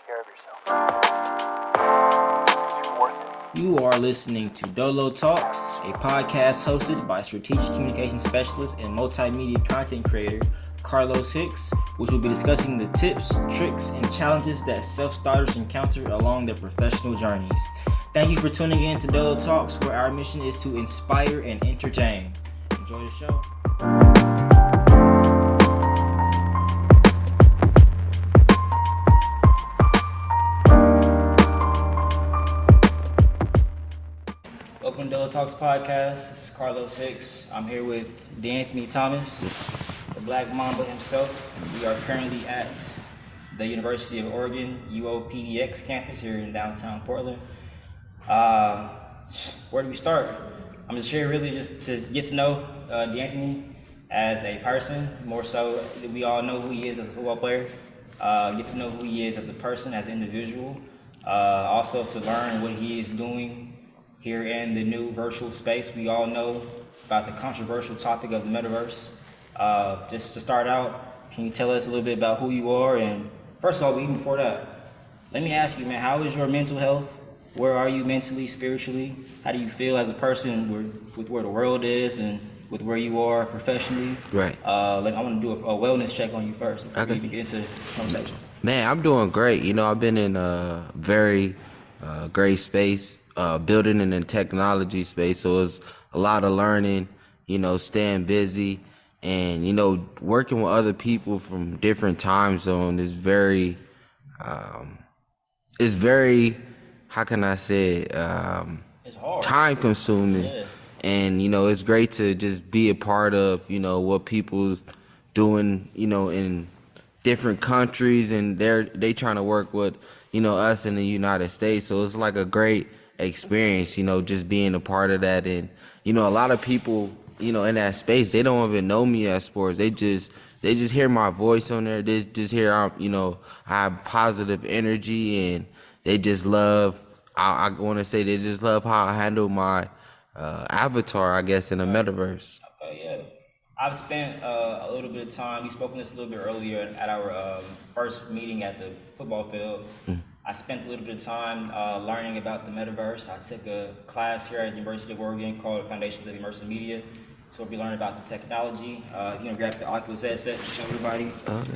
care of yourself. You're worth it. You are listening to Dolo Talks, a podcast hosted by strategic communication specialist and multimedia content creator Carlos Hicks, which will be discussing the tips, tricks, and challenges that self-starters encounter along their professional journeys. Thank you for tuning in to Dolo Talks, where our mission is to inspire and entertain. Enjoy the show. Welcome to Dolo Talks podcast. This is Carlos Hicks. I'm here with D'Anthony Thomas, the Black Mamba himself. We are currently at the University of Oregon UOPDX campus here in downtown Portland. Where do we start? I'm just here really just to get to know D'Anthony as a person, more so that we all know who he is as a football player. Get to know who he is as a person, as an individual. Also to learn what he is doing here in the new virtual space. We all know about the controversial topic of the Metaverse. Just to start out, can you tell us a little bit about who you are? And first of all, even before that, let me ask you, man, how is your mental health? Where are you mentally, spiritually? How do you feel as a person with where the world is and with where you are professionally? Right. I want to do a wellness check on you first before we even get into the conversation. Man, I'm doing great. You know, I've been in a very great space, building in the technology space. So it's a lot of learning, you know, staying busy and, you know, working with other people from different time zones is very, how can I say it? It's hard. Time consuming. Yeah. And, you know, it's great to just be a part of, you know, what people's doing, you know, in different countries, and they trying to work with, you know, us in the United States. So it's like a great experience, you know, just being a part of that. And, you know, a lot of people, you know, in that space, they don't even know me at sports. They just hear my voice on there. They just hear, you know, I have positive energy, and they just love, I want to say they just love how I handle my avatar, I guess, in the Metaverse. Okay, yeah. I've spent a little bit of time, we spoke on this a little bit earlier at our first meeting at the football field. I spent a little bit of time learning about the Metaverse. I took a class here at the University of Oregon called Foundations of Immersive Media. So we'll be learning about the technology. Grab the Oculus headset to show everybody. Okay.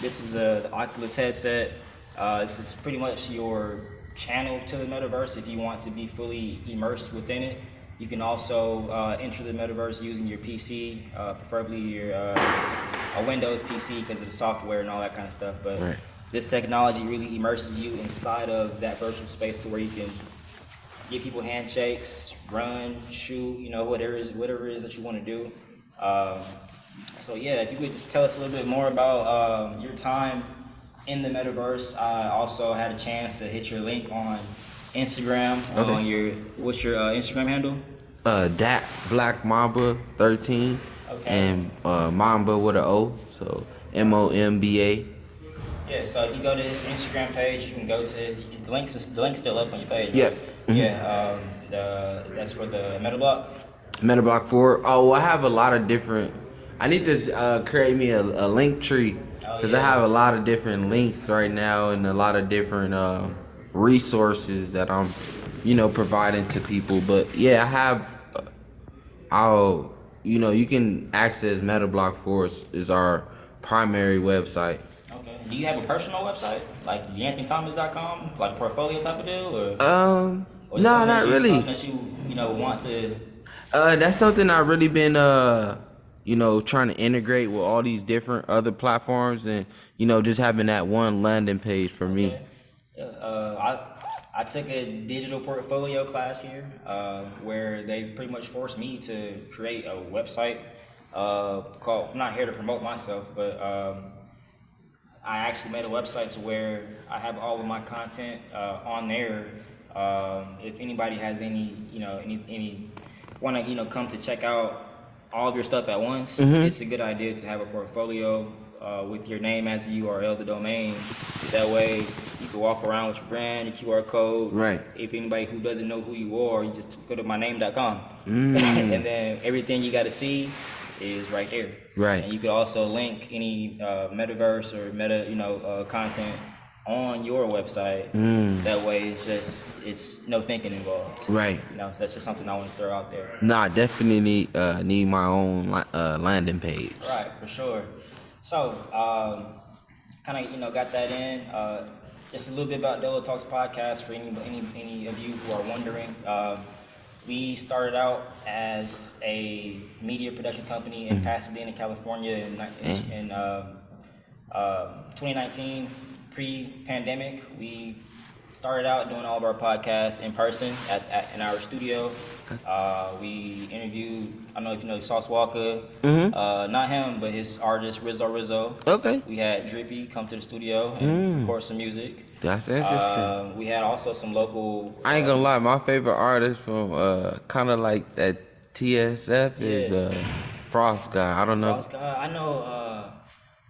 This is the Oculus headset. This is pretty much your channel to the Metaverse if you want to be fully immersed within it. You can also enter the Metaverse using your PC, preferably your a Windows PC because of the software and all that kind of stuff. But Right. This technology really immerses you inside of that virtual space to where you can give people handshakes, run, shoot, you know, whatever it is that you want to do. So yeah, if you could just tell us a little bit more about your time in the Metaverse. I also had a chance to hit your link on Instagram. Okay. What's your Instagram handle? Dat Black Mamba 13, Okay. and Mamba with an O, so MOMBA. Yeah, so if you go to this Instagram page, you can go to the link's still up on your page. Yes. Yeah. That's for the Metablock. Metablock 4. Oh, I have a lot of different. I need to create me a link tree because I have a lot of different links right now and a lot of different resources that I'm, you know, providing to people. But yeah, I have. You can access Metablock 4 is our primary website. Okay. Do you have a personal website like theanthonythomas.com, like portfolio type of deal, or? No, Or is it something not that really. Something that you want to. That's something I've really been, trying to integrate with all these different other platforms, and just having that one landing page for me. Yeah. I took a digital portfolio class here, where they pretty much forced me to create a website called. I'm not here to promote myself, but I actually made a website to where I have all of my content on there. If anybody has any want to come to check out all of your stuff at once, it's a good idea to have a portfolio with your name as the URL, the domain. That way you can walk around with your brand, your QR code. Right. If anybody who doesn't know who you are, you just go to myname.com. And then everything you got to see is right there. Right. And you could also link any metaverse or meta, content on your website. That way, it's no thinking involved. Right. You know, that's just something I want to throw out there. Nah, I definitely need my own landing page. Right, for sure. So, kind of, got that in. Just a little bit about Dolo Talks podcast for any of you who are wondering. We started out as a media production company in Pasadena, California in 2019, pre-pandemic. We started out doing all of our podcasts in person in our studio. We interviewed, I don't know if you know Sauce Walker, not him, but his artist Rizzo. Okay. We had Drippy come to the studio and record some music. That's interesting. We had also some local. I ain't gonna lie, my favorite artist from kind of like that TSF is Frost Guy. I don't know. Frost guy.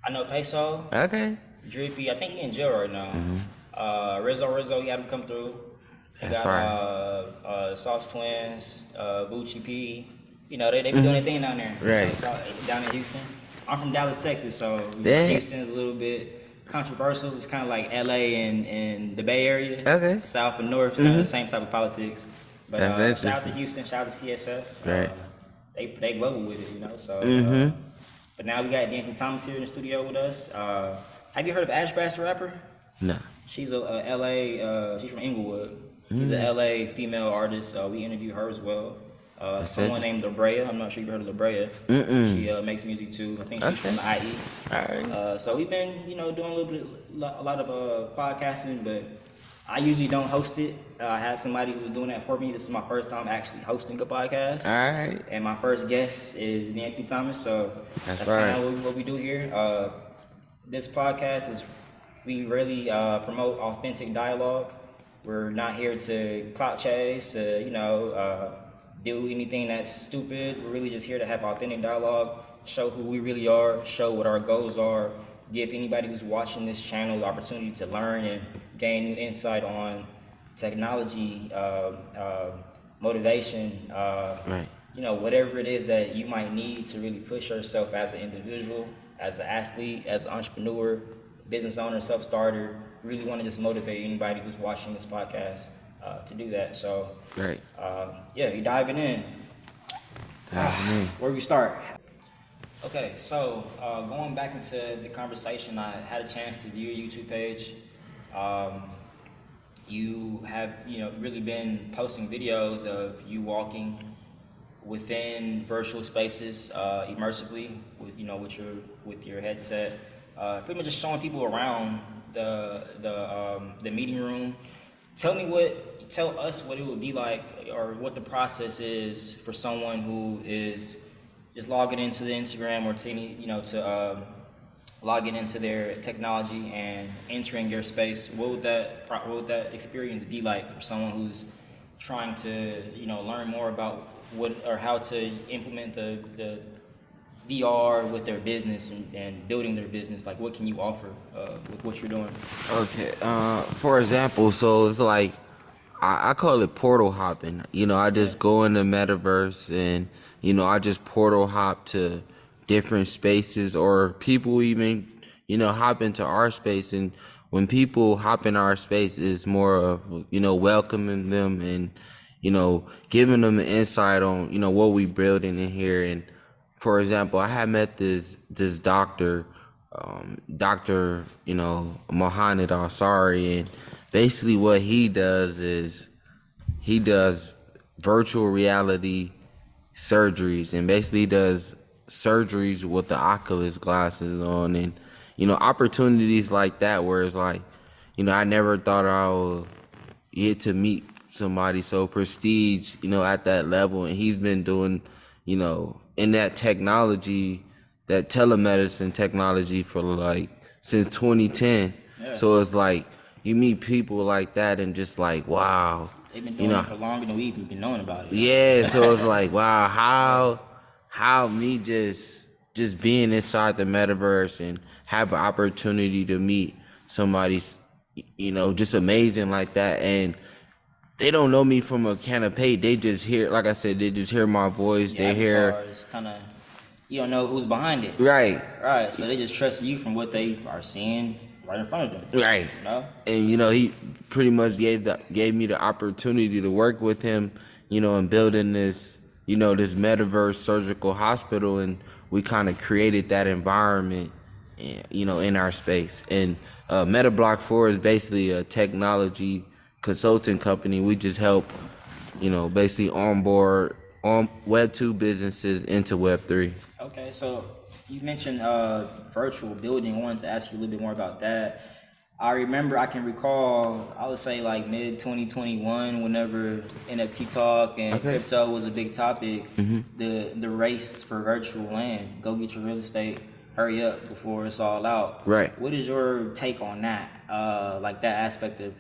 I know Peso, Okay. Drippy. I think he in jail right now. Rizzo, he had him come through. We That's got Sauce Twins, Bucci P. You know, they be doing their thing down there. Right. Down in Houston. I'm from Dallas, Texas, so Damn. Houston's a little bit controversial. It's kind of like LA and the Bay Area. Okay. South and North, kind of the same type of politics. But That's shout out to interesting. Houston, shout out to CSF. Right. They global with it, you know. So, but now we got D'Anthony Thomas here in the studio with us. Have you heard of Ash Bash the rapper? Nah. She's a LA. She's from Inglewood. She's a LA female artist. We interviewed her as well. Someone named Labrea. I'm not sure you've heard of Labrea. She makes music too. I think she's from the IE. Alright. So we've been, doing a lot of podcasting, but I usually don't host it. I had somebody who was doing that for me. This is my first time actually hosting a podcast. Alright. And my first guest is D'Anthony Thomas. So That's kind right. of what we do here. This podcast is, we really promote authentic dialogue. We're not here to clout chase, do anything that's stupid. We're really just here to have authentic dialogue, show who we really are, show what our goals are, give anybody who's watching this channel the opportunity to learn and gain new insight on technology, motivation, Right. whatever it is that you might need to really push yourself as an individual, as an athlete, as an entrepreneur, business owner, self-starter. Really want to just motivate anybody who's watching this podcast to do that. So, Right. you diving in. Where we start? Okay, so going back into the conversation, I had a chance to view your YouTube page. You have, really been posting videos of you walking within virtual spaces, immersively, with your headset, pretty much just showing people around the meeting room. Tell us what it would be like, or what the process is for someone who is just logging into the Instagram or to logging into their technology and entering your space. What would that experience be like for someone who's trying to learn more about how to implement the VR with their business and building their business? Like, what can you offer with what you're doing? Okay. For example, so it's like I call it portal hopping. I just go in the metaverse and I just portal hop to different spaces, or people even hop into our space. And when people hop in our space, it's more of welcoming them and giving them an insight on what we building in here. And for example, I had met this doctor, Dr. Mohamed Al-Sari, and basically what he does is he does virtual reality surgeries, and basically does surgeries with the Oculus glasses on, and opportunities like that where it's like I never thought I would get to meet somebody so prestige at that level. And he's been doing in that technology, that telemedicine technology, for like since 2010. So it's like you meet people like that and just like, wow. They've been doing it for longer than we've been knowing about it. Yeah, so it's like, wow, how me just being inside the metaverse and have an opportunity to meet somebody, just amazing like that. And they don't know me from a canopy. They just hear, like I said, they just hear my voice. They hear. It's kind of, you don't know who's behind it. Right. Right. So they just trust you from what they are seeing right in front of them. Right. You know? And he pretty much gave me the opportunity to work with him, in building this, this metaverse surgical hospital, and we kind of created that environment, in our space. And MetaBlock 4 is basically a technology consulting company. We just help, basically onboard on Web2 businesses into Web3. Okay, so you mentioned virtual building. I wanted to ask you a little bit more about that. I can recall, I would say like mid 2021, whenever NFT talk and crypto was a big topic, the race for virtual land, go get your real estate, hurry up before it's all out. Right. What is your take on that? Like that aspect of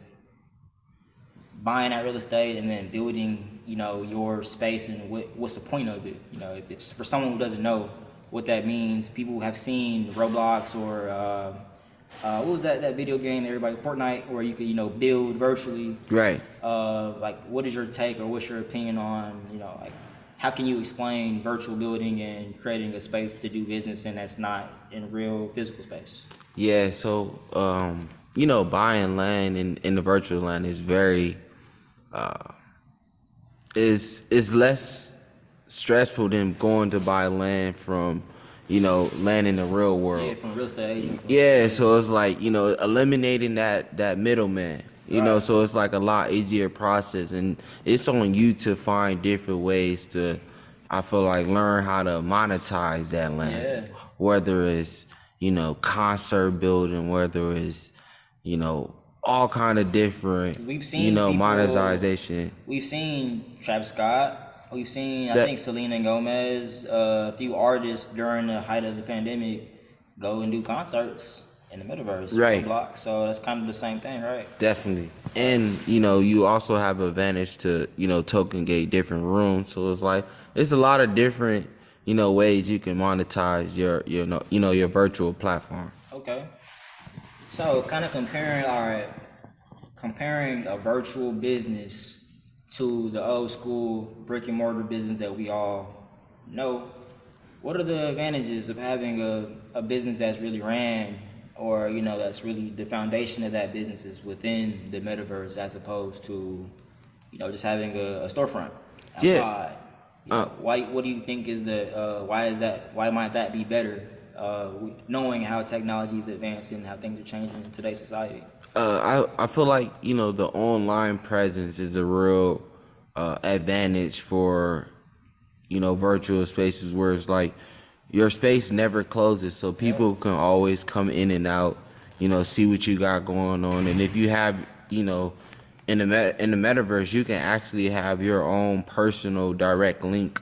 buying that real estate and then building, your space, and what's the point of it? If it's for someone who doesn't know what that means, people have seen Roblox or what was that video game everybody, Fortnite, where you could build virtually. Right. Like, what is your take or what's your opinion on like how can you explain virtual building and creating a space to do business and that's not in real physical space? Yeah. So buying land in the virtual land is very is less stressful than going to buy land from land in the real world. Yeah, from real estate agent. Yeah, so it's like, eliminating that middleman. So it's like a lot easier process, and it's on you to find different ways to, I feel like, learn how to monetize that land. Yeah. Whether it's, concert building, whether it's, all kind of different, We've seen monetization. We've seen Travis Scott. We've seen, I think, Selena Gomez, a few artists during the height of the pandemic go and do concerts in the metaverse. Right. Block. So that's kind of the same thing, right? Definitely. And, you also have advantage to, token gate different rooms. So it's like, it's a lot of different, ways you can monetize your virtual platform. Okay. So kind of comparing a virtual business to the old school brick and mortar business that we all know, what are the advantages of having a business that's really ran, or that's really the foundation of that business is within the metaverse, as opposed to just having a storefront outside? Yeah. What do you think is why might that be better, knowing how technology is advancing and how things are changing in today's society? I feel like the online presence is a real advantage for virtual spaces, where it's like your space never closes, so people can always come in and out, see what you got going on. And if you have in the metaverse, you can actually have your own personal direct link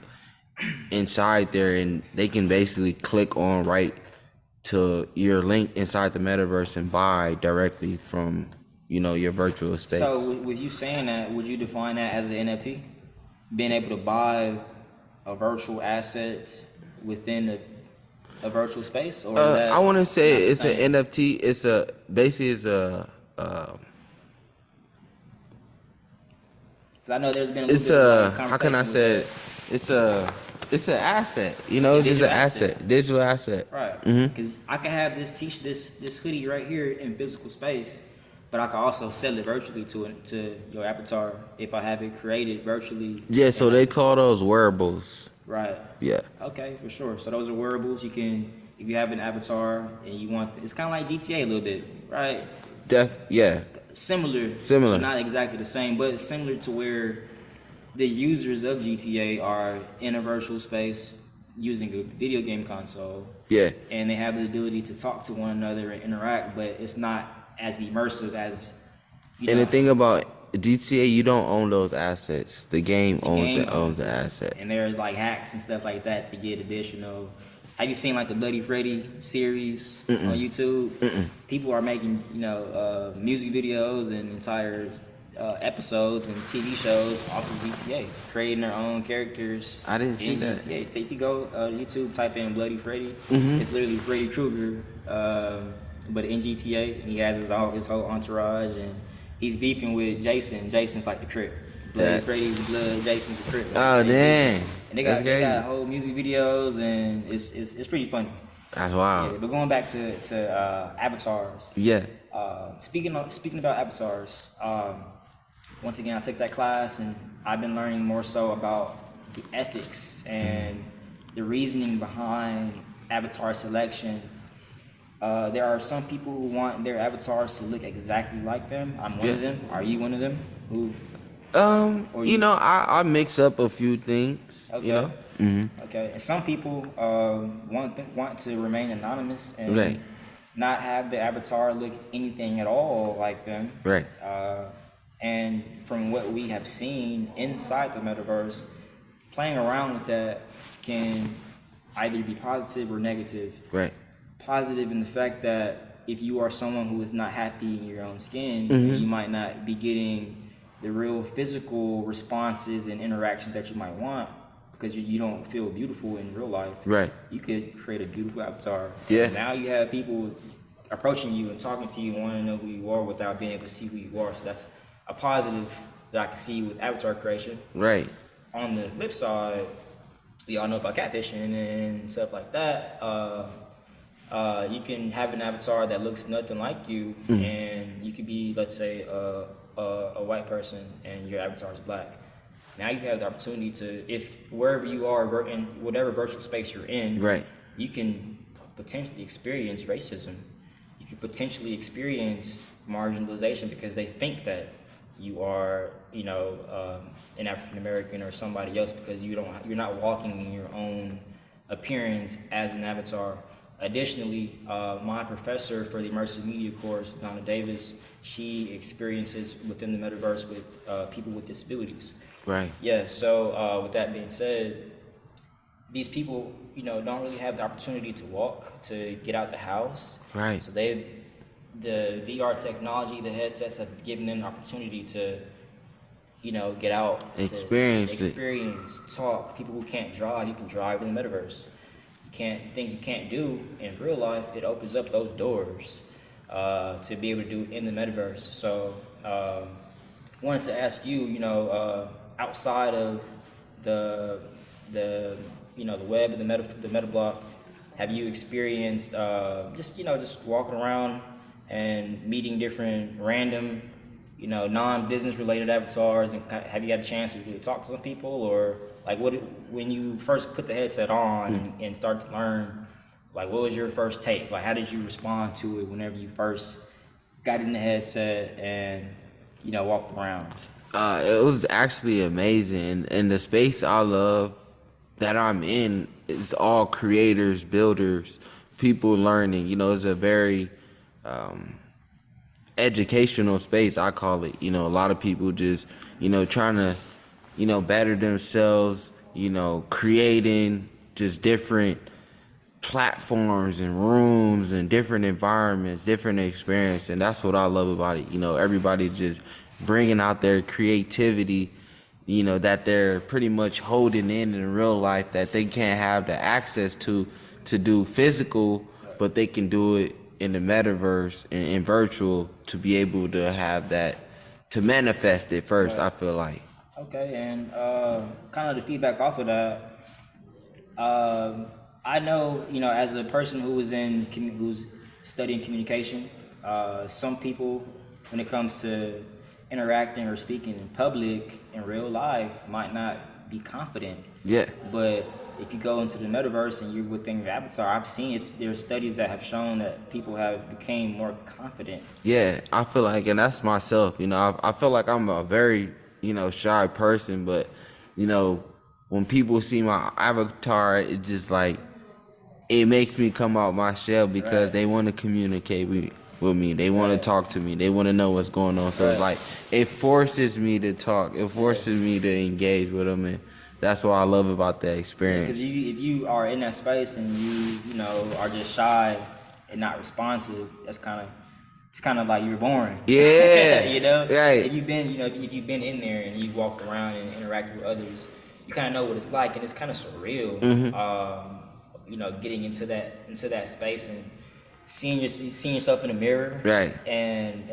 inside there, and they can basically click on right to your link inside the metaverse and buy directly from your virtual space. So with you saying that, would you define that as an NFT, being able to buy a virtual asset within a virtual space, or is that I want to say it's same? an NFT. It's I know there's been a little bit of how can I say it? It's an asset, just an asset, digital asset. Right. Because I can have this hoodie right here in physical space, but I can also sell it virtually to your avatar if I have it created virtually. Yeah, so they call those wearables. Right. Yeah. Okay, for sure. So those are wearables. You can, if you have an avatar and you want, it's kind of like GTA a little bit, right? Yeah. Similar. Not exactly the same, but similar to where the users of GTA are in a virtual space using a video game console. Yeah. And they have the ability to talk to one another and interact, but it's not as immersive as. And the thing about GTA, you don't own those assets. The game owns the asset. And there's like hacks and stuff like that to get additional. Have you seen like the Bloody Freddy series on YouTube? People are making music videos and entire episodes and TV shows off of GTA, creating their own characters. I didn't see that. GTA. If you go YouTube, type in Bloody Freddy. It's literally Freddy Krueger, but in GTA, and he has his whole entourage, and he's beefing with Jason. Jason's like the Crip. Bloody Freddy's the blood, Jason's the Crip. Oh dang! And they got whole music videos, and it's pretty funny. That's wild. Yeah, but going back to avatars. Yeah. Speaking about avatars, once again, I took that class and I've been learning more so about the ethics and the reasoning behind avatar selection. There are some people who want their avatars to look exactly like them. I'm one of them. Are you one of them? Who? Or You know, I mix up a few things. Okay. You know. Okay. And some people want to remain anonymous and Right. not have the avatar look anything at all like them. Right. And from what we have seen inside the metaverse, playing around with that can either be positive or negative. Right. Positive in the fact that if you are someone who is not happy in your own skin, you might not be getting the real physical responses and interactions that you might want because you don't feel beautiful in real life. Right. You could create a beautiful avatar. Yeah. Now you have people approaching you and talking to you and wanting to know who you are without being able to see who you are. So that's a positive that I can see with avatar creation. Right. On the flip side, we all know about catfishing and stuff like that. You can have an avatar that looks nothing like you, and you could be, let's say, a white person, and your avatar is black. Now you have the opportunity to, if wherever you are in whatever virtual space you're in, Right. you can potentially experience racism. You could potentially experience marginalization because they think that you are, an African American or somebody else because you're not walking in your own appearance as an avatar. Additionally, my professor for the immersive media course, Donna Davis, she experiences within the metaverse with people with disabilities. Right. Yeah. So with that being said, these people, don't really have the opportunity to walk, to get out the house. Right. So the VR technology, the headsets have given them the opportunity to, get out, Experience, talk. People who can't drive, you can drive in the metaverse. Things you can't do in real life, it opens up those doors to be able to do in the metaverse. So wanted to ask you, outside of the web and the meta block, have you experienced just walking around and meeting different random non-business related avatars, and have you had a chance to really talk to some people, or like when you first put the headset on and started to learn, like what was your first take? Like how did you respond to it whenever you first got in the headset and walked around? It was actually amazing, and the space I love that I'm in is all creators, builders, people learning. It's a very educational space, I call it. A lot of people just trying to better themselves, creating just different platforms and rooms and different environments, different experience, and that's what I love about it. Everybody just bringing out their creativity, that they're pretty much holding in real life that they can't have the access to do physical, but they can do it in the metaverse and in virtual to be able to have that, to manifest it first. Right. I feel like. Okay, and kind of the feedback off of that, I know, as a person who's studying communication, some people, when it comes to interacting or speaking in public in real life, might not be confident. Yeah. But if you go into the metaverse and you're within your avatar, I've seen there's studies that have shown that people have became more confident. Yeah, I feel like, and that's myself. I feel like I'm a very shy person, but when people see my avatar, it just like it makes me come out my shell because Right. they want to communicate with me. They want to talk to me. They want to know what's going on. So it's like it forces me to talk. It forces me to engage with them, and that's what I love about that experience. Because if you are in that space and you are just shy and not responsive, it's kind of like you're boring. Yeah. Right. If you've been in there and you walked around and interacted with others, you kind of know what it's like, and it's kind of surreal. Getting into that space and seeing yourself in the mirror, right? And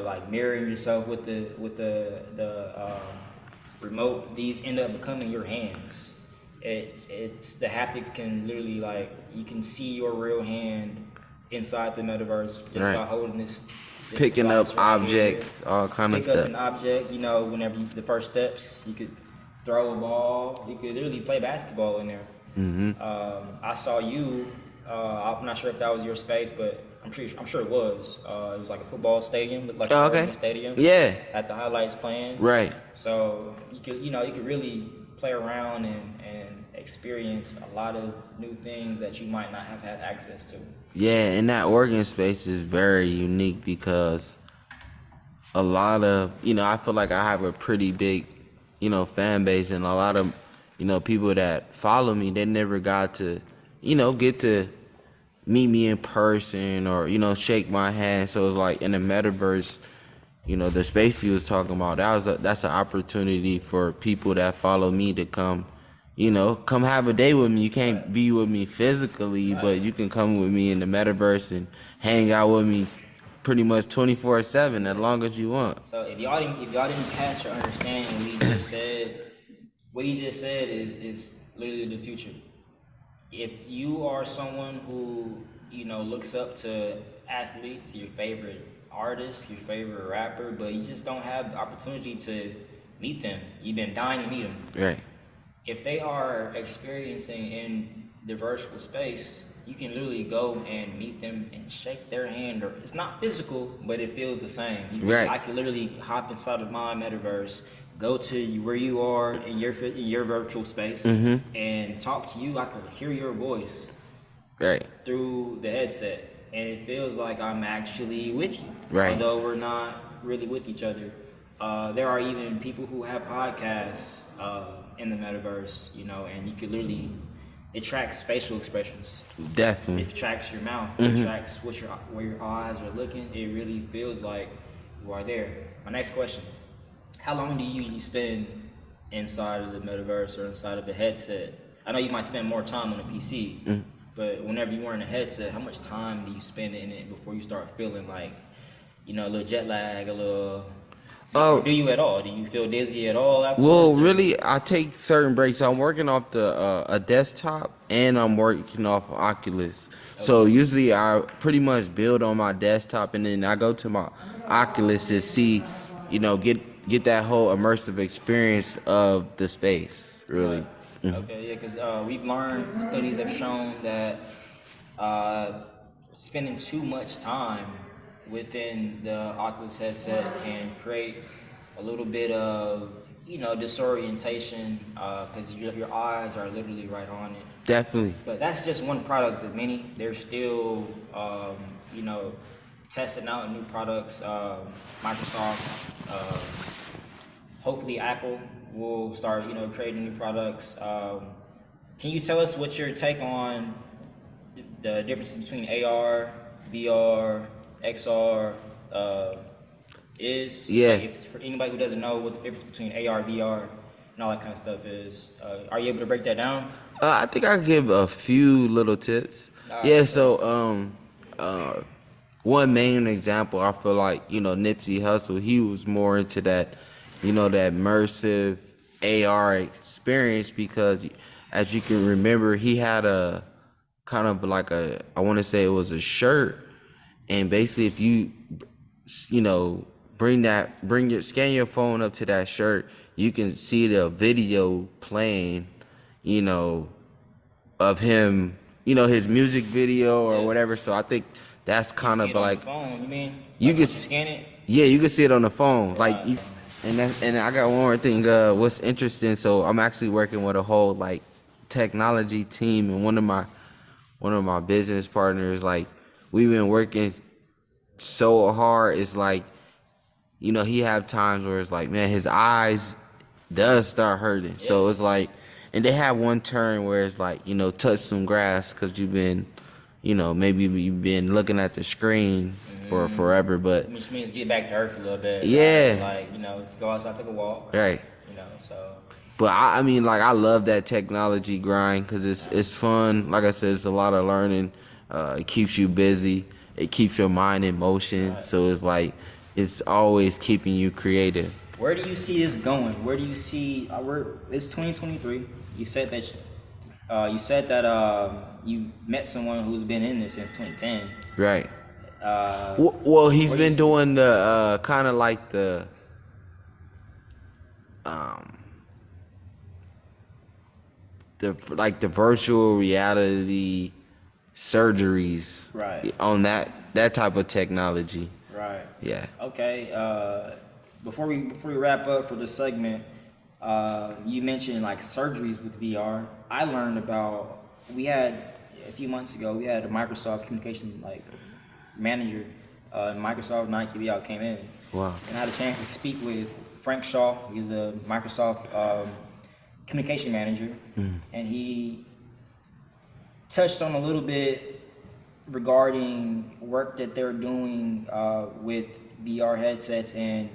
like mirroring yourself with the remote. These end up becoming your hands. It's the haptics can literally, like, you can see your real hand inside the metaverse just by holding this Just Picking up device right here. objects, all kind of Pick up stuff. an object, you know, whenever the first steps, you could throw a ball, you could literally play basketball in there. I saw you. I'm not sure if that was your space, but I'm sure it was. It was like a football stadium, looked like a Okay. stadium. Yeah. Had the highlights playing. Right. So you could really play around and experience a lot of new things that you might not have had access to. Yeah, and that organ space is very unique because a lot of, I feel like I have a pretty big, fan base, and a lot of, people that follow me, they never got to, get to meet me in person or, shake my hand. So it's like in the metaverse, the space you was talking about, that's an opportunity for people that follow me to come, come have a day with me. You can't be with me physically, but you can come with me in the metaverse and hang out with me pretty much 24/7 as long as you want. So if y'all didn't catch or understand what he just said is literally the future. If you are someone who looks up to athletes, your favorite artist, your favorite rapper, but you just don't have the opportunity to meet them, you've been dying to meet them. Right. If they are experiencing in the virtual space, you can literally go and meet them and shake their hand. Or it's not physical, but it feels the same. Right. I can literally hop inside of my metaverse, go to where you are in your virtual space, and talk to you. I can hear your voice Right. through the headset, and it feels like I'm actually with you, Right. although we're not really with each other. There are even people who have podcasts in the metaverse, and you could literally, it tracks facial expressions. Definitely. It tracks your mouth. It tracks where your eyes are looking. It really feels like you are there. My next question: how long do you usually spend inside of the metaverse or inside of a headset? I know you might spend more time on a PC, but whenever you wear in a headset, how much time do you spend in it before you start feeling like, a little jet lag, a little? Do you at all? Do you feel dizzy at all afterwards? Well, really, I take certain breaks. I'm working off a desktop, and I'm working off Oculus. So usually I pretty much build on my desktop, and then I go to my Oculus to see, get that whole immersive experience of the space, really. Okay, yeah, because we've learned, studies have shown that spending too much time within the Oculus headset can create a little bit of, disorientation, because your eyes are literally right on it. Definitely. But that's just one product of many. They're still, testing out new products. Microsoft, hopefully Apple will start, creating new products. Can you tell us what your take on the difference between AR, VR, XR is? Yeah. Like, for anybody who doesn't know what the difference between AR, VR, and all that kind of stuff is, are you able to break that down? I think I give a few little tips. Yeah, so one main example, I feel like, Nipsey Hussle, he was more into that, that immersive AR experience because, as you can remember, he had a kind of like I want to say it was a shirt, and basically if you, scan your phone up to that shirt, you can see the video playing, of him, his music video or whatever. So I think that's kind of like, on the phone, you mean? You Like can scan it? yeah, you can see it on the phone. And I got one more thing. What's interesting? So I'm actually working with a whole like technology team, and one of my business partners, like, we've been working so hard. It's like, he have times where it's like, man, his eyes does start hurting. So it's like, and they have one turn where it's like, touch some grass because you've been, maybe you've been looking at the screen for forever, but Which means get back to earth a little bit. Yeah. Like, go outside, take a walk. right. So. But I mean, like, I love that technology grind because it's fun. Like I said, it's a lot of learning. It keeps you busy. It keeps your mind in motion. So it's like, it's always keeping you creative. Where do you see this going? Where do you see? It's 2023. You said that you met someone who's been in this since 2010. Right. Well, he's What do you been see? doing the kind of like um, the virtual reality surgeries Right. on that type of technology. Right. Yeah. Okay. Before we wrap up for this segment, you mentioned like surgeries with VR. I learned about we had a few months ago. We had a Microsoft communication like manager. Microsoft Nike VR came in, Wow. and I had a chance to speak with Frank Shaw. He's a Microsoft communication manager, and he touched on a little bit regarding work that they're doing with VR headsets. And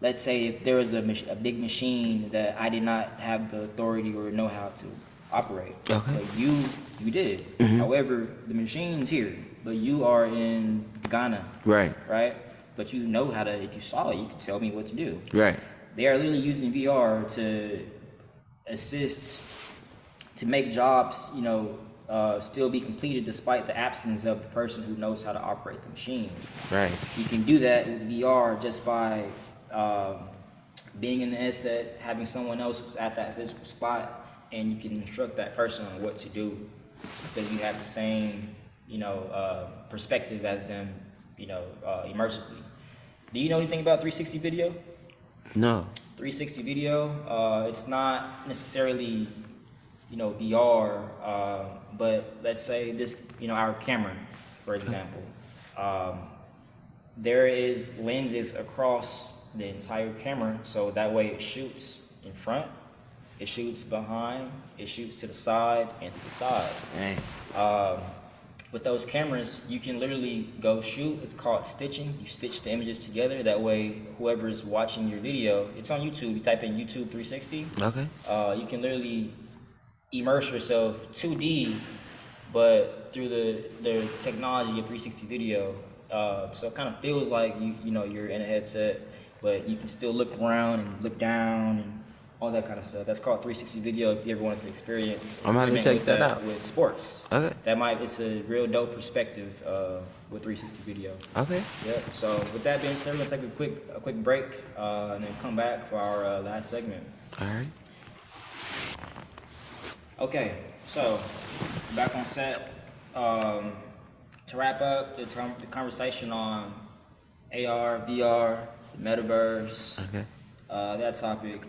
let's say if there was a big machine that I did not have the authority or know how to operate, Okay. but you did. However, the machine's here, but you are in Ghana, Right. right? But you know how to. If you saw it, you can tell me what to do. Right. They are literally using VR to assist to make jobs, still be completed despite the absence of the person who knows how to operate the machine. Right. You can do that with VR just by being in the headset, having someone else who's at that physical spot, and you can instruct that person on what to do because you have the same, perspective as them, immersively. Do you know anything about 360 video? No. 360 video, it's not necessarily VR, but let's say this, our camera, for example. There is lenses across the entire camera, so that way it shoots in front, it shoots behind, it shoots to the side and to the side. Hey. With those cameras, you can literally go shoot. It's called stitching. You stitch the images together. That way, whoever is watching your video, it's on YouTube. You type in YouTube 360. Okay. You can literally immerse yourself 2D, but through the technology of 360 video. So it kind of feels like you're in a headset, but you can still look around and look down and all that kind of stuff. That's called 360 video. If you ever wanted to I'm gonna experiment check with that out. with sports. Okay. It's a real dope perspective with 360 video. Okay. Yep. So with that being said, we're gonna take a quick break and then come back for our last segment. All right. Okay, so back on set. To wrap up the conversation on AR, VR, the Metaverse, Okay. that topic.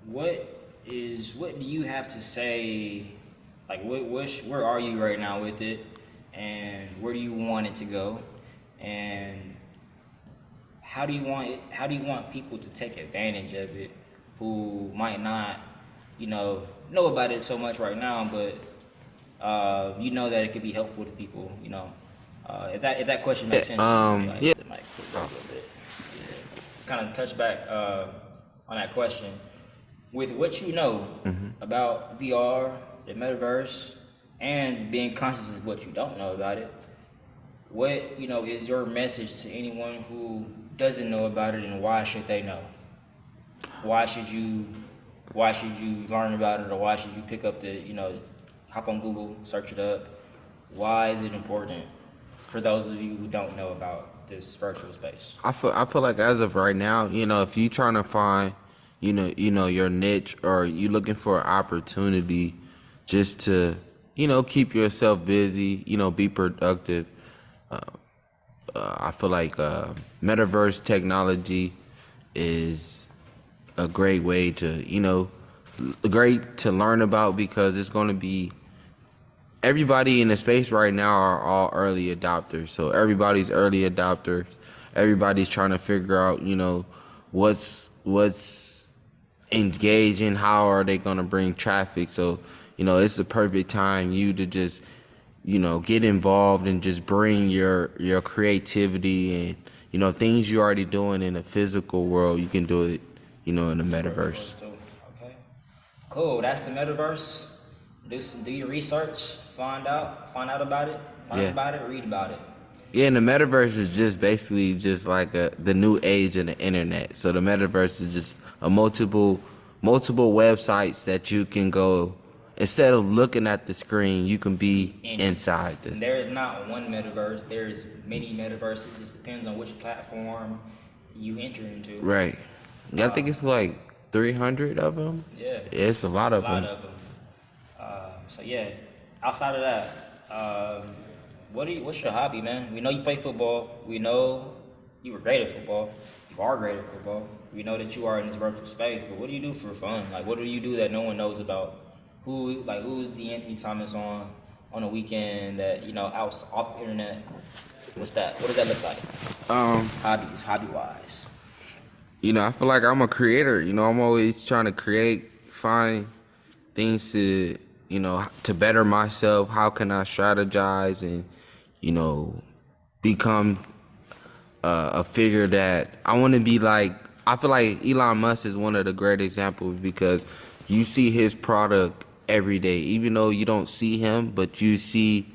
What do you have to say? Like, where are you right now with it, and where do you want it to go, and how do you want people to take advantage of it, who might not, know about it so much right now, but that it could be helpful to people. If that question makes sense. Yeah. The mic a little bit. Yeah. Kind of touch back on that question. With what you know about VR, the Metaverse, and being conscious of what you don't know about it, what is your message to anyone who doesn't know about it, and why should they know? Why should you learn about it, or why should you pick up hop on Google, search it up? Why is it important for those of you who don't know about this virtual space? I feel like as of right now, if you trying to find, your niche, or you looking for an opportunity just to, keep yourself busy, be productive. I feel like metaverse technology is a great way to, great to learn about, because it's going to be, everybody in the space right now are all early adopters. So everybody's early adopters. Everybody's trying to figure out, what's engaging, how are they going to bring traffic. So, it's the perfect time you to just, get involved and just bring your creativity and, things you're already doing in the physical world, you can do it, in the metaverse. Okay. Cool. That's the Metaverse. Do your research. Find out about it. Learn about it. Read about it. Yeah, and the metaverse is just basically just like the new age of the internet. So the metaverse is just a multiple websites that you can go instead of looking at the screen, you can be And inside the. there is not one metaverse. There's many metaverses. It just depends on which platform you enter into. Right. Yeah, I think it's like 300 of them. Yeah, It's a lot a of lot them. of them. So yeah, outside of that, what's your hobby, man? We know you play football. We know you were great at football. You are great at football. We know that you are in this virtual space. But what do you do for fun? Like, what do you do that no one knows about? Who's the Anthony Thomas on a weekend that out off the internet? What's that? What does that look like? Um, Hobby wise. I feel like I'm a creator. I'm always trying to create, find things to better myself. How can I strategize and, you know, become a figure that I want to be like. I feel like Elon Musk is one of the great examples because you see his product every day, even though you don't see him, but you see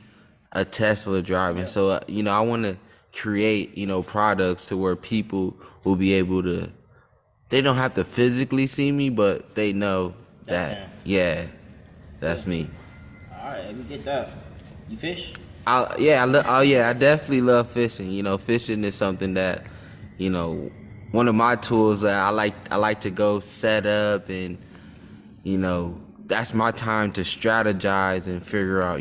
a Tesla driving. Yeah. So, I want to create, products to where people will be able to, they don't have to physically see me, but they know That's that, him. yeah, that's me. All right, we get that. You fish? I definitely love fishing. Fishing is something that, one of my tools that I like to go set up and, that's my time to strategize and figure out,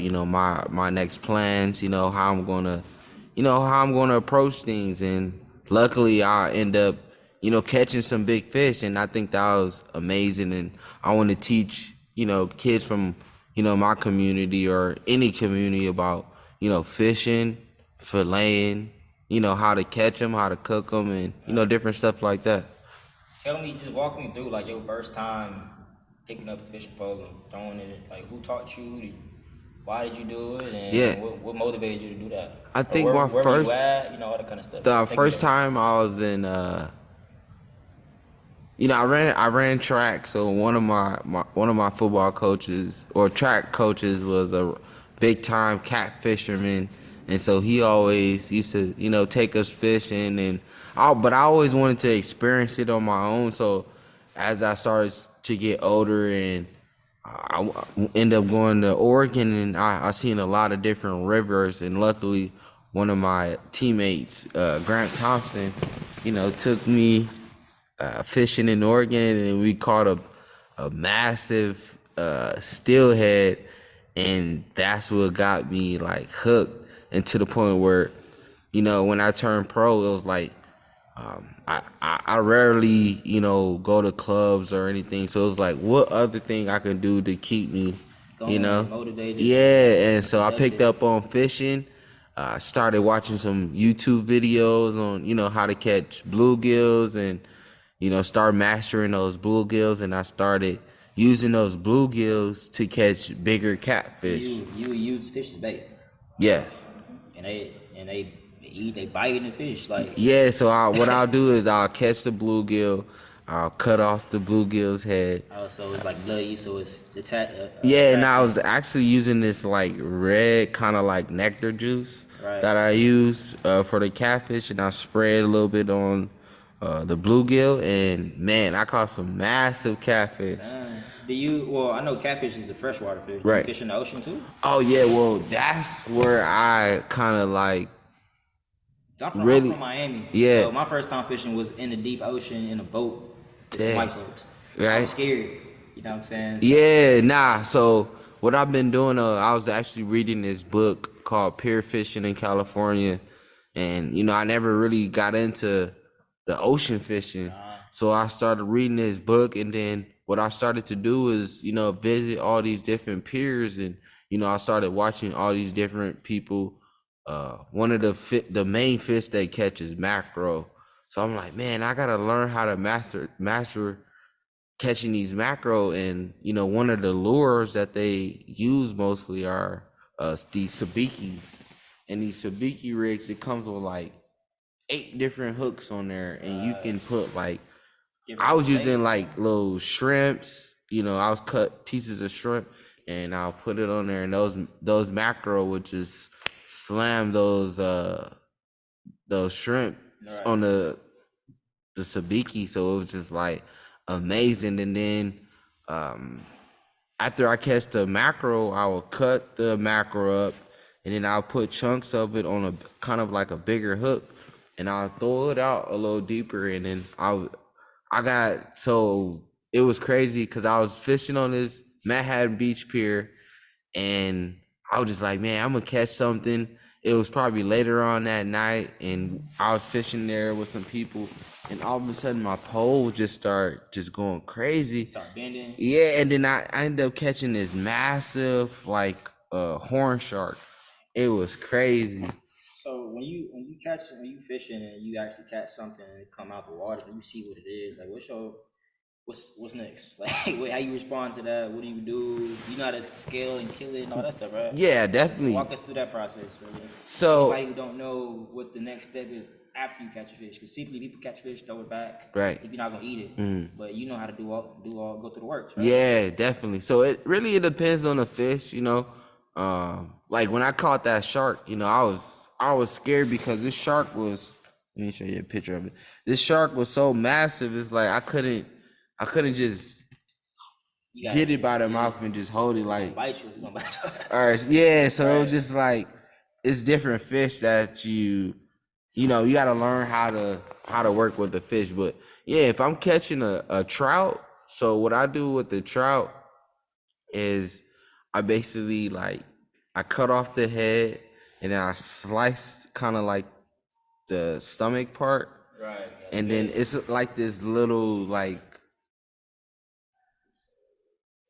my next plans, how I'm gonna approach things. And luckily I end up, catching some big fish, and I think that was amazing. And I want to teach, kids from, my community or any community about, fishing, filleting, how to catch them, how to cook them, and, different stuff like that. Just walk me through like your first time picking up a fishing pole and throwing it. Like, who taught you? Why did you do it? Yeah. And what motivated you to do that? I Or think where, my where were you first, at? All that kind of stuff. the Take me first there. time I was in, I ran track. So one of my football coaches or track coaches was a big time cat fisherman, and so he always used to take us fishing. And but I always wanted to experience it on my own. So as I started to get older, and I end up going to Oregon, and I seen a lot of different rivers. And luckily one of my teammates, Grant Thompson, took me fishing in Oregon, and we caught a massive steelhead, and that's what got me like hooked. And to the point where, when I turned pro, it was like I rarely go to clubs or anything. So it was like, what other thing I can do to keep me, Going motivated. yeah. And so I picked Productive. up on fishing. Started watching some YouTube videos on, how to catch bluegills, and, start mastering those bluegills. And I started using those bluegills to catch bigger catfish. You use fish as bait, Yes. and they eat, they bite the fish like. Yeah, so what I'll do is I'll catch the bluegill, I'll cut off the bluegill's head. Oh, so it's like bloody, so it's Yeah, and I attracting. was actually using this like red kind of like nectar juice Right. that I use for the catfish, and I sprayed a little bit on the bluegill, and man, I caught some massive catfish. Well, I know catfish is a freshwater fish. Do you Right. fish in the ocean too? Oh yeah, well that's where I kind of like I'm really, from Miami. yeah. So my first time fishing was in the deep ocean in a boat with some Dang. white folks. I Right. was scared. You know what I'm saying? So, Yeah, nah. So what I've been doing, I was actually reading this book called Pier Fishing in California, and I never really got into the ocean fishing. So I started reading this book, and then what I started to do is, visit all these different piers, and I started watching all these different people. One of the main fish they catch is mackerel. So I'm like, man, I gotta learn how to master catching these mackerel. And one of the lures that they use mostly are these sabikis. And these sabiki rigs, it comes with like 8 different hooks on there, and you can put like, I was using like little shrimps, I was cut pieces of shrimp, and I'll put it on there, and those mackerel would just slam those shrimp Right. on the sabiki. So it was just like amazing. And then after I catch the mackerel, I will cut the mackerel up, and then I'll put chunks of it on a kind of like a bigger hook, and I'll throw it out a little deeper, and then I got so it was crazy because I was fishing on this Manhattan Beach pier, and I was just like, man, I'm gonna catch something. It was probably later on that night, and I was fishing there with some people, and all of a sudden my pole just start just going crazy. Start bending. Yeah, and then I ended up catching this massive like horn shark. It was crazy. So when you fishing and you actually catch something and it come out the water and you see what it is, like what's next? Like how you respond to that? What do? You know how to scale and kill it and all that stuff, right? Yeah, So definitely. walk us through that process, really. So Anybody who don't know what the next step is after you catch a fish, because simply people catch fish, throw it back. right. If you're not gonna eat it, but you know how to go through the works, right? Yeah, definitely. So it depends on the fish, like when I caught that shark, I was scared because this shark was. Let me show you a picture of it. This shark was so massive. It's like I couldn't just You got get it by the mouth and just hold it like. bite you. Gonna bite you. All right, yeah. So it was Right. just like it's different fish that you got to learn how to work with the fish. But yeah, if I'm catching a trout, so what I do with the trout is I basically like I cut off the head and then I sliced kind of like the stomach part, Right. and then it's like this little like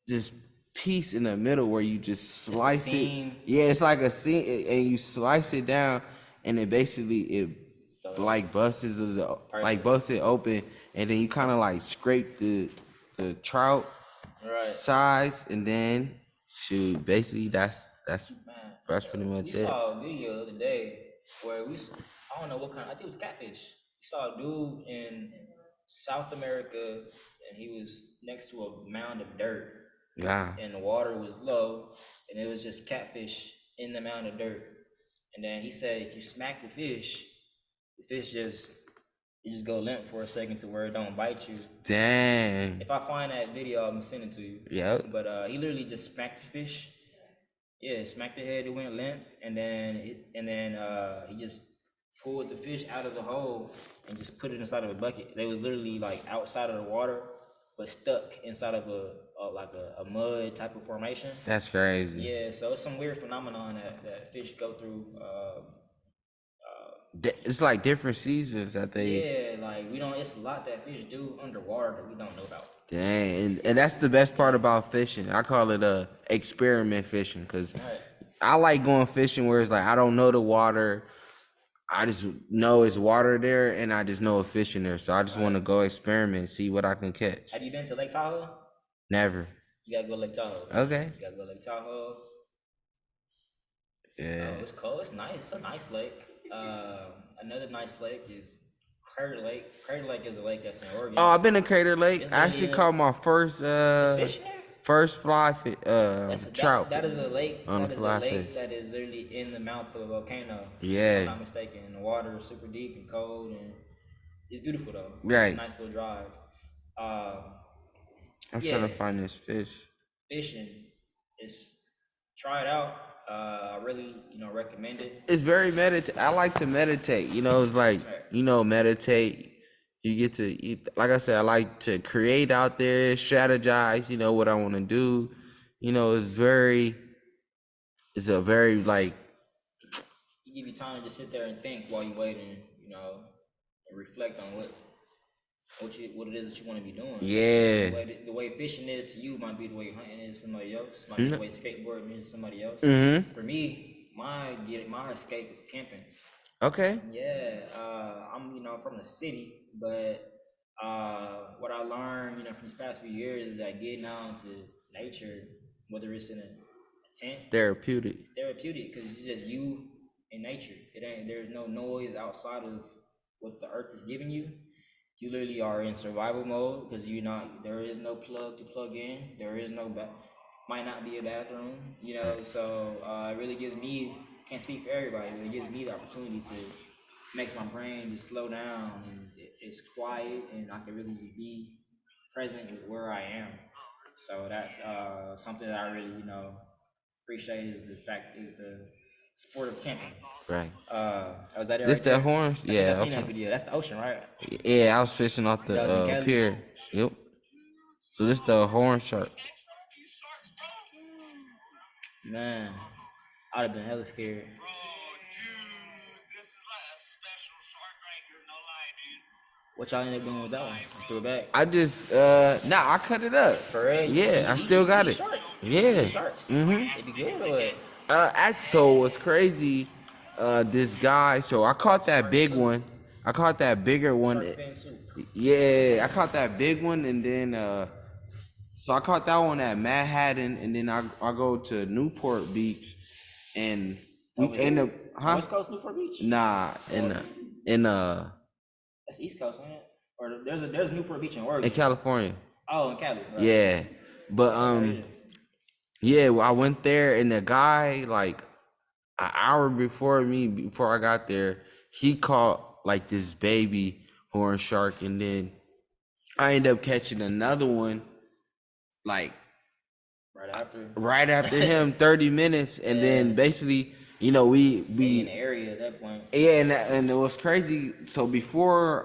this piece in the middle where you just slice it. seam. Yeah, it's like a seam, and you slice it down, and then basically it like busts it open, and then you kind of like scrape the trout Right. size, and then shoot, basically that's Man, pretty much we it. saw a video the other day where I don't know what kind, I think it was catfish. We saw a dude in South America and he was next to a mound of dirt Yeah, and the water was low and it was just catfish in the mound of dirt. And then he said if you smack the fish you just go limp for a second to where it don't bite you. dang. If I find that video, I'm gonna send it to you. Yep. But he literally just smacked the fish. Yeah, smacked the head. It went limp, and then he just pulled the fish out of the hole and just put it inside of a bucket. They was literally like outside of the water, but stuck inside of a mud type of formation. That's crazy. Yeah, so it's some weird phenomenon that fish go through. It's like different seasons that they. Yeah, like we don't. It's a lot that fish do underwater that we don't know about. Dang, and that's the best part about fishing. I call it experiment fishing because Right. I like going fishing where it's like I don't know the water. I just know it's water there, and I just know a fish in there. So I just want to go experiment, see what I can catch. Have you been to Lake Tahoe? Never. You gotta go to Lake Tahoe. Okay. You gotta go to Lake Tahoe. Yeah. Oh, it's cold. It's nice. It's a nice lake. Another nice lake is Crater Lake. Crater Lake is a lake that's in Oregon. Oh, I've been to Crater Lake. It's I actually literally caught my first fish in there. first trout That is a lake. on That a is fly a lake fish. that is literally in the mouth of a volcano. Yeah. If I'm not mistaken. And the water is super deep and cold, and it's beautiful though. Right. It's a nice little drive. I'm Yeah. trying to find this fish. Fishing is try it out. I really recommend it. It's very I like to meditate. It's like meditate. You get to like I said, I like to create out there, strategize. What I want to do. It's a very like. You give you time to just sit there and think while you're waiting, and reflect on what it is that you want to be doing. Yeah. The way fishing is to you might be the way hunting is to somebody else. Might be the way skateboarding is to somebody else. Mm-hmm. For me, my escape is camping. Okay. Yeah, I'm from the city, but what I learned from these past few years is that getting out into nature, whether it's in a tent, Therapeutic. it's therapeutic because it's just you and nature. There's no noise outside of what the earth is giving you. You literally are in survival mode because there is no plug to plug in. There is no might not be a bathroom, so it really gives me, can't speak for everybody, but it gives me the opportunity to make my brain just slow down and it's quiet and I can really just be present with where I am. So that's something that I really, appreciate is the sport of camping. Right. Was that it This right that there? horn? I think I Yeah, I'm seen that trying. video. That's the ocean, right? Yeah, I was fishing off the That was in Cali. pier. Yep. So this the horn shark. Man, I'd have been hella scared. What y'all ended up doing with that one? Threw it back. I just nah, I cut it up. For real? Yeah, I still got it. Shark. Yeah. Sharks. Mhm. They be good or what? Actually, so what's crazy? This guy. So I caught that big one. I caught that bigger one. Shark fin soup. Yeah, I caught that big one, and then so I caught that one at Manhattan, and then I go to Newport Beach, and we Over end here? up, huh? West Coast Newport Beach? Nah, in That's East Coast, ain't it? Or there's Newport Beach in Oregon. in California. Oh, in Cali. Right. Yeah, but yeah, well, I went there, and the guy like an hour before I got there, he caught like this baby horn shark, and then I ended up catching another one like Right after. him 30 minutes, and then basically They in we the area at that point. yeah, and it was crazy. So before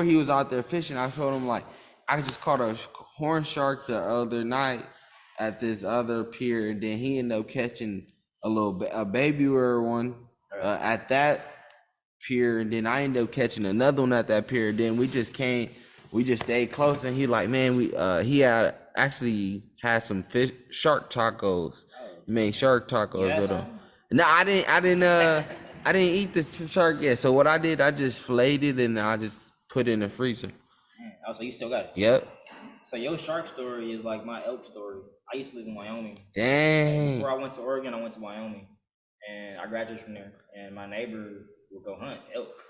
he was out there fishing, I told him like I just caught a horn shark the other night at this other pier, and then he ended up catching a baby one at that pier, and then I ended up catching another one at that pier. Then we just stayed close, and he like, man, he had actually had some shark tacos. He made shark tacos with him. No, I didn't eat the shark yet. So what I did, I just flayed it and I just put it in the freezer. Oh, so you still got it? Yep. So your shark story is like my elk story. I used to live in Wyoming. Dang. Before I went to Oregon, I went to Wyoming, and I graduated from there. And my neighbor would go hunt elk.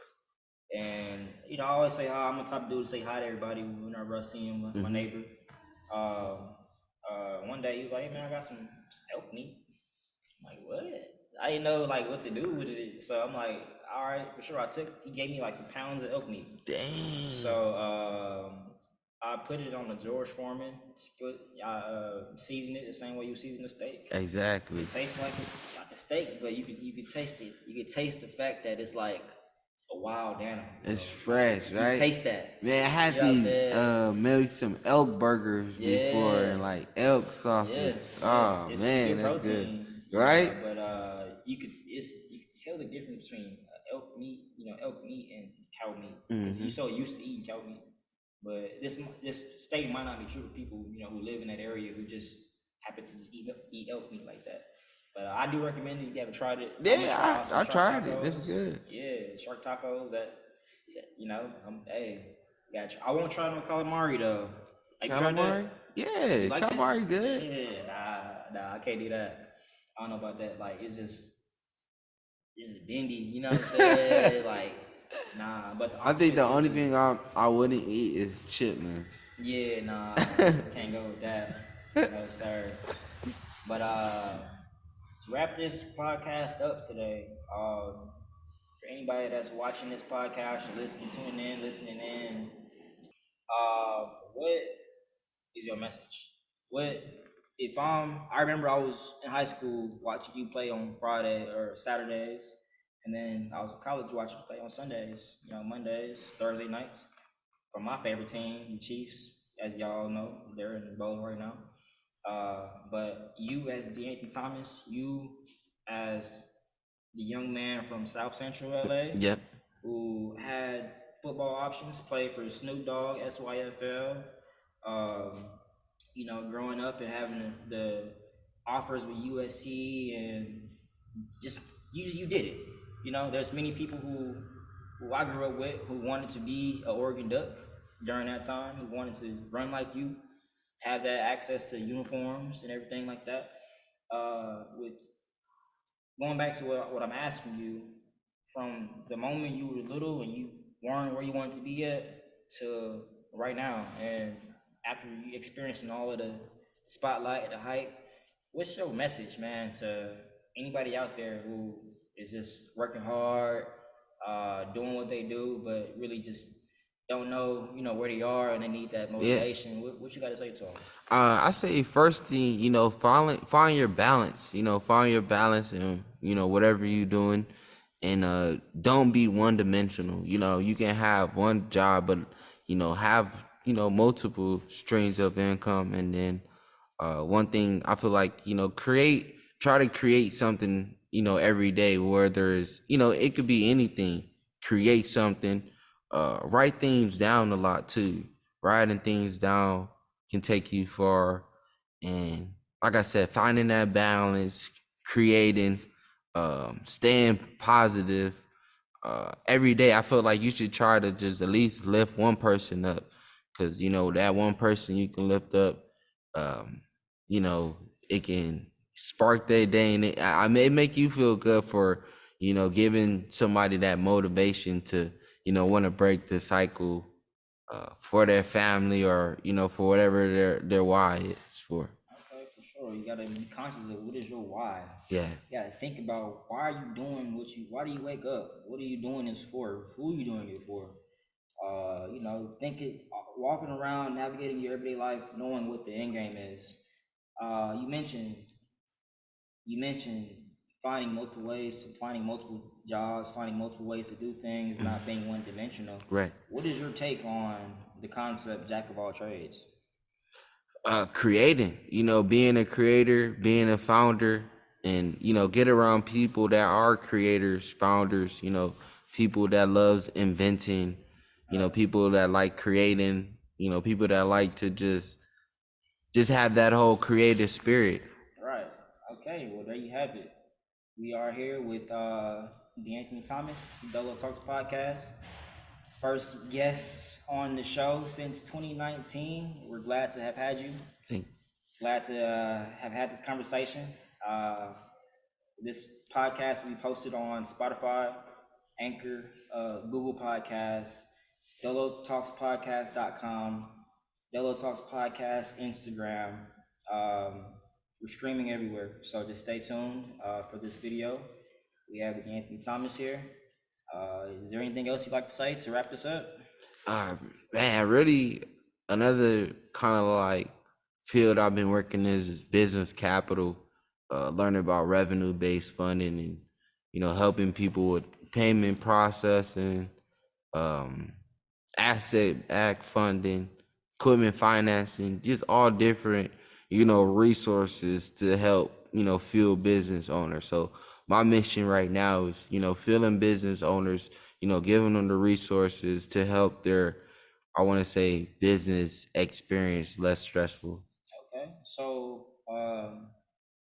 And I always say hi. I'm the type of dude to say hi to everybody whenever I see him, my neighbor. One day he was like, "Hey man, I got some elk meat." I'm like, "What?" I didn't know like what to do with it, so I'm like, "All right, for sure." He gave me like some pounds of elk meat. Dang. So I put it on the George Foreman. Season it the same way you season the steak. Exactly. It tastes like a steak, but you could taste it. You could taste the fact that it's like a wild animal. It's fresh, right? You taste that. Man, I had made some elk burgers before, and like elk sausage. Oh it's man, that's protein, good, right? But you could tell the difference between elk meat and cow meat, because you're so used to eating cow meat. But this statement might not be true for people who live in that area who just happen to just eat elk meat like that. But I do recommend it if you haven't tried it. Yeah, I tried tacos. it. This is good. Yeah, shark tacos. Hey, I won't try no calamari though. Like, Calamari? Yeah, like calamari good. Yeah, nah, I can't do that. I don't know about that. Like, it's bendy. You know what I'm saying? Like, nah. But I think the only thing I wouldn't eat is chitlins. Yeah, nah, can't go with that. No, sir. But to wrap this podcast up today, for anybody that's watching this podcast or listening in, what is your message? What if I remember I was in high school watching you play on Friday or Saturdays, and then I was in college watching you play on Sundays, Mondays, Thursday nights. For my favorite team, the Chiefs, as y'all know, they're in the bowl right now. But you as DeAnthony Thomas, you as the young man from South Central LA, Yep. who had football options, played for Snoop Dogg, SYFL. Growing up and having the offers with USC, and just you did it. There's many people who I grew up with who wanted to be an Oregon Duck during that time, who wanted to run like you, have that access to uniforms and everything like that. With going back to what I'm asking you, from the moment you were little and you weren't where you wanted to be at to right now, and after you experiencing all of the spotlight, the hype, what's your message, man, to anybody out there who is just working hard, doing what they do, but really just don't know, where they are and they need that Yeah. motivation. What you got to say to them? I say first thing, find your balance. Find your balance and whatever you doing, and don't be one dimensional. You can have one job, but have multiple streams of income, and then one thing I feel like try to create something every day. Whether it's it could be anything. Create something. Write things down a lot too. Writing things down can take you far. And like I said, finding that balance, creating, staying positive. Every day, I feel like you should try to just at least lift one person up, because that one person you can lift up, um, you know, it can spark their day, and I may make you feel good for giving somebody that motivation to want to break the cycle for their family, or for whatever their why is for. Okay, for sure. You gotta be conscious of what is your why. Yeah. You gotta think about why are you doing why do you wake up? What are you doing this for? Who are you doing it for? Walking around, navigating your everyday life, knowing what the end game is. Uh, you mentioned you mentioned finding multiple jobs, finding multiple ways to do things, not being one dimensional. Right. What is your take on the concept jack of all trades? Creating, being a creator, being a founder, and get around people that are creators, founders, people that loves inventing, people that like creating, people that like to just have that whole creative spirit. Right. Okay. Well, there you have it. We are here with D'Anthony Thomas. This is Dolo Talks podcast. First guest on the show since 2019. We're glad to have had you. Thank- Glad to have had this conversation. Uh, this podcast will be posted on Spotify, Anchor, Google Podcasts, DoloTalksPodcast.com, Dolo Talks Podcast, Instagram. Um, we're streaming everywhere, so just stay tuned for this video. We have Anthony Thomas here. Is there anything else you'd like to say to wrap this up? Man, really, another kind of like field I've been working is business capital, learning about revenue based funding, and helping people with payment processing, um, asset back funding, equipment financing, just all different resources to help fuel business owners. So my mission right now is fueling business owners, giving them the resources to help their, I want to say, business experience less stressful. Okay, so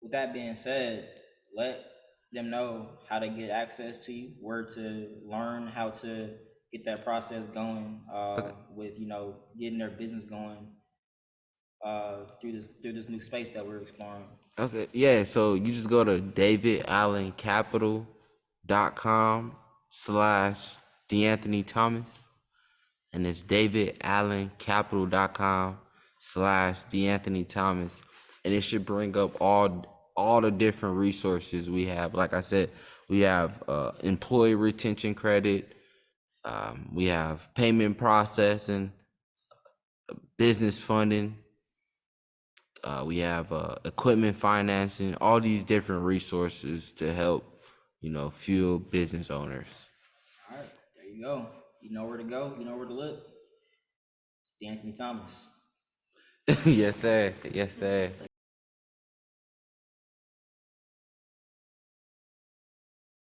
with that being said, let them know how to get access to you, where to learn how to get that process going Okay. with getting their business going through this new space that we're exploring. Okay. Yeah. So you just go to davidallencapital.com/ D'Anthony Thomas. And it's davidallencapital.com/ D'Anthony Thomas. And it should bring up all the different resources we have. Like I said, we have employee retention credit, we have payment processing, business funding, we have equipment financing, all these different resources to help, fuel business owners. All right, there you go. You know where to go. You know where to look. It's Anthony Thomas. Yes, sir. Yes, sir.